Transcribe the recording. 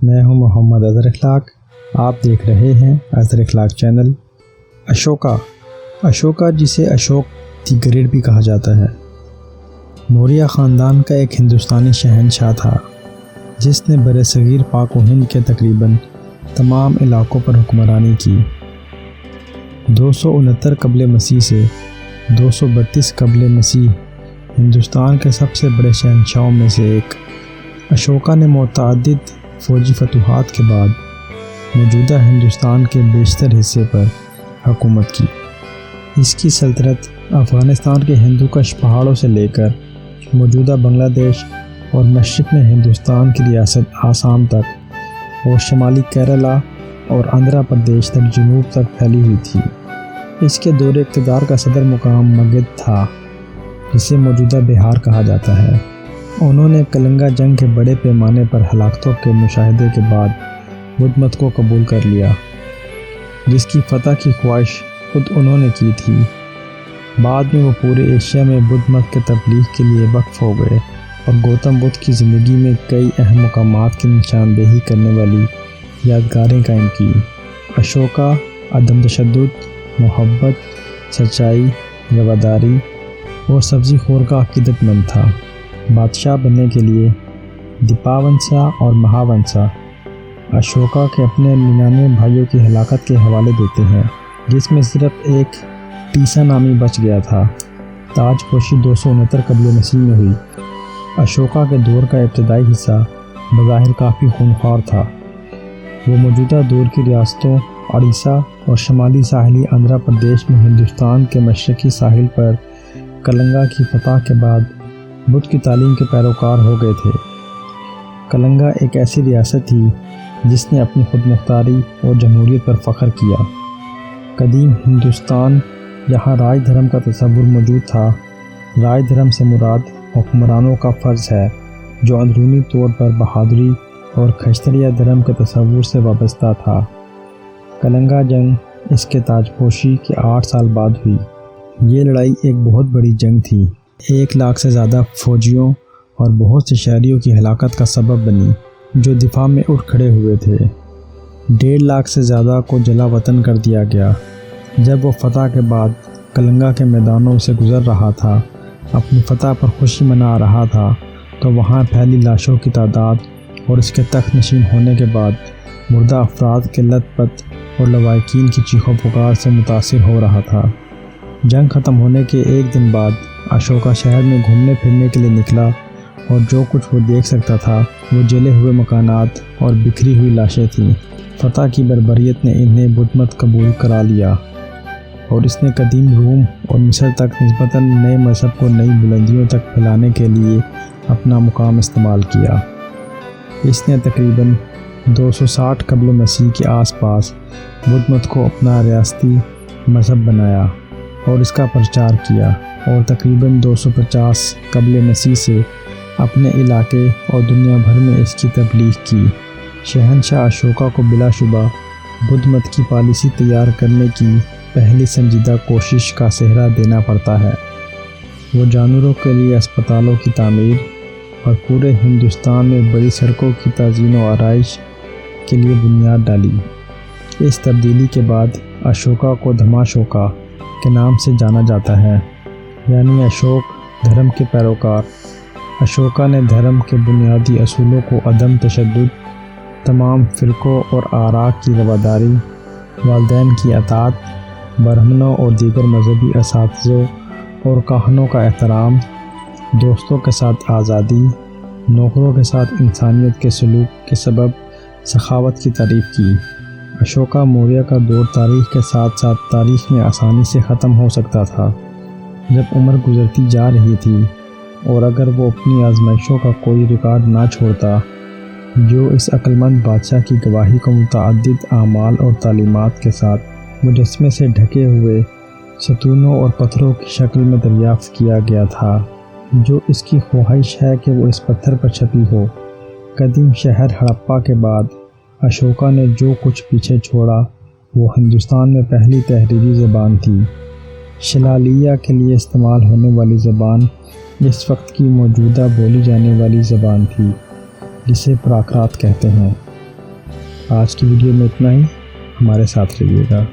میں ہوں محمد اظہر اخلاق. آپ دیکھ رہے ہیں اظہر اخلاق چینل. اشوکا جسے اشوک دی گریٹ بھی کہا جاتا ہے، موریہ خاندان کا ایک ہندوستانی شہنشاہ تھا جس نے برصغیر پاک و ہند کے تقریباً تمام علاقوں پر حکمرانی کی. 269 قبل مسیح سے 232 قبل مسیح ہندوستان کے سب سے بڑے شہنشاہوں میں سے ایک. اشوکا نے متعدد فوجی فتوحات کے بعد موجودہ ہندوستان کے بیشتر حصے پر حکومت کی. اس کی سلطنت افغانستان کے ہندوکش پہاڑوں سے لے کر موجودہ بنگلہ دیش اور مشرق میں ہندوستان کی ریاست آسام تک اور شمالی کیرلا اور آندھرا پردیش تک جنوب تک پھیلی ہوئی تھی. اس کے دور اقتدار کا صدر مقام مگدھ تھا جسے موجودہ بہار کہا جاتا ہے. انہوں نے کلنگا جنگ کے بڑے پیمانے پر ہلاکتوں کے مشاہدے کے بعد بدھ مت کو قبول کر لیا، جس کی فتح کی خواہش خود انہوں نے کی تھی. بعد میں وہ پورے ایشیا میں بدھ مت کے تبلیغ کے لیے وقف ہو گئے اور گوتم بدھ کی زندگی میں کئی اہم مقامات کی نشاندہی کرنے والی یادگاریں قائم کی. اشوکا عدم تشدد، محبت، سچائی، رواداری اور سبزی خور کا عقیدت مند تھا. بادشاہ بننے کے لیے دیپاونسا اور مہاونسا اشوکا کے اپنے 99 بھائیوں کی ہلاکت کے حوالے دیتے ہیں، جس میں صرف ایک ٹیسا نامی بچ گیا تھا. تاج پوشی 269 قبل مسیح میں ہوئی. اشوکا کے دور کا ابتدائی حصہ بظاہر کافی خونخوار تھا. وہ موجودہ دور کی ریاستوں اڑیسہ اور شمالی ساحلی آندھرا پردیش میں ہندوستان کے مشرقی ساحل پر کلنگا کی فتح کے بعد بدھ کی تعلیم کے پیروکار ہو گئے تھے. کلنگا ایک ایسی ریاست تھی جس نے اپنی خود مختاری اور جمہوریت پر فخر کیا. قدیم ہندوستان یہاں راج دھرم کا تصور موجود تھا. راج دھرم سے مراد حکمرانوں کا فرض ہے جو اندرونی طور پر بہادری اور کھچتریا دھرم کے تصور سے وابستہ تھا. کلنگا جنگ اس کے تاج پوشی کے 8 سال بعد ہوئی. یہ لڑائی ایک بہت بڑی جنگ تھی. 1 لاکھ سے زیادہ فوجیوں اور بہت سے شہریوں کی ہلاکت کا سبب بنی جو دفاع میں اٹھ کھڑے ہوئے تھے. 1.5 لاکھ سے زیادہ کو جلا وطن کر دیا گیا. جب وہ فتح کے بعد کلنگا کے میدانوں سے گزر رہا تھا، اپنی فتح پر خوشی منا رہا تھا، تو وہاں پھیلی لاشوں کی تعداد اور اس کے تخت نشین ہونے کے بعد مردہ افراد کے لت پت اور لواحقین کی چیخ و پکار سے متاثر ہو رہا تھا. جنگ ختم ہونے کے 1 دن بعد اشوکا شہر میں گھومنے پھرنے کے لیے نکلا اور جو کچھ وہ دیکھ سکتا تھا وہ جلے ہوئے مکانات اور بکھری ہوئی لاشیں تھیں. فتح کی بربریت نے انہیں بدھ مت قبول کرا لیا اور اس نے قدیم روم اور مصر تک نسبتاً نئے مذہب کو نئی بلندیوں تک پھیلانے کے لیے اپنا مقام استعمال کیا. اس نے تقریباً 260 قبل مسیح کے آس پاس بدھ مت کو اپنا ریاستی مذہب بنایا اور اس کا پرچار کیا، اور تقریباً 250 قبل مسیح سے اپنے علاقے اور دنیا بھر میں اس کی تبلیغ کی. شہنشاہ اشوکا کو بلا شبہ بدھ مت کی پالیسی تیار کرنے کی پہلی سنجیدہ کوشش کا سہرا دینا پڑتا ہے. وہ جانوروں کے لیے اسپتالوں کی تعمیر اور پورے ہندوستان میں بڑی سڑکوں کی تزئین و آرائش کے لیے بنیاد ڈالی. اس تبدیلی کے بعد اشوکا کو دھماشوکا کے نام سے جانا جاتا ہے، یعنی اشوک دھرم کے پیروکار. اشوکا نے دھرم کے بنیادی اصولوں کو عدم تشدد، تمام فرقوں اور آراء کی رواداری، والدین کی اطاعت، برہمنوں اور دیگر مذہبی اساتذوں اور کاہنوں کا احترام، دوستوں کے ساتھ آزادی، نوکروں کے ساتھ انسانیت کے سلوک کے سبب سخاوت کی تعریف کی. اشوکا موریہ کا دور تاریخ کے ساتھ ساتھ تاریخ میں آسانی سے ختم ہو سکتا تھا جب عمر گزرتی جا رہی تھی، اور اگر وہ اپنی آزمائشوں کا کوئی ریکارڈ نہ چھوڑتا جو اس عقلمند بادشاہ کی گواہی کو متعدد اعمال اور تعلیمات کے ساتھ مجسمے سے ڈھکے ہوئے ستونوں اور پتھروں کی شکل میں دریافت کیا گیا تھا، جو اس کی خواہش ہے کہ وہ اس پتھر پر چھپی ہو. قدیم شہر ہڑپا کے بعد اشوکا نے جو کچھ پیچھے چھوڑا وہ ہندوستان میں پہلی تحریری زبان تھی. شلالیہ کے لیے استعمال ہونے والی زبان اس وقت کی موجودہ بولی جانے والی زبان تھی جسے پراکرات کہتے ہیں. آج کی ویڈیو میں اتنا ہی، ہمارے ساتھ رہیے گا۔